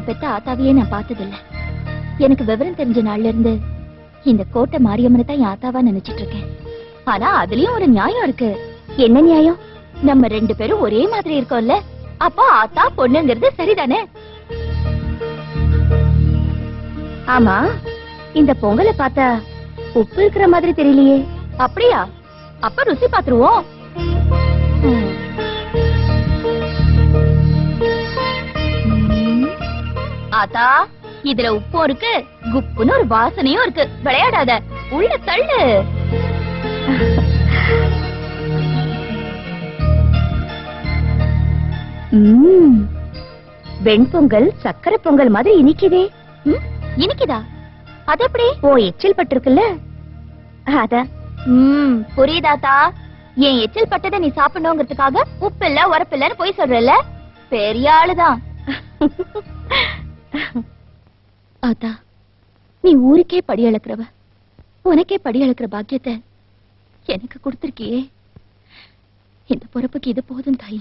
பெத்த ஆத்தாவையே நான் பார்த்ததில்ல. எனக்கு விவரம் தெரிஞ்ச நாள்ல இருந்து இந்த கோட்டை மாரியம்மனை தான் என் ஆத்தாவா நினைச்சிட்டு இருக்கேன். ஆனா அதுலயும் ஒரு நியாயம் இருக்கு. என்ன நியாயம்? நம்ம 2 பேரும் ஒரே மாதிரி இருக்கோம்ல, அப்ப ஆத்தா பொண்ணுங்கிறது சரிதானே? ஆமா, இந்த பொங்கலை பார்த்தா உப்பு இருக்கிற மாதிரி தெரியலையே. அப்படியா? அப்ப ருசி பாத்துருவோம். ஆத்தா, இதுல உப்பும் இருக்கு, குப்புன்னு ஒரு வாசனையும் இருக்கு. விளையாடாத, உள்ள தள்ளு. வெண்பொங்கல் சக்கரை பொங்கல் மாதிரி இனிக்குதே. இனிக்குதா? அது எப்படி? ஓ, எச்சில் பட்டிருக்குல்ல, அதான். புரியுதாத்தா? என் எச்சில் பட்டதை நீ சாப்பிடணுங்கிறதுக்காக உப்பு இல்ல உரப்பு இல்லன்னு போய் சொல்றல. பெரிய ஆளுதான். ஆத்தா, நீ ஊருக்கே படி அளக்கிறவ, உனக்கே படி அளக்கிற பாக்கியத்தை எனக்கு கொடுத்திருக்கியே. இந்த பொறுப்புக்கு இது போதும் தாயி.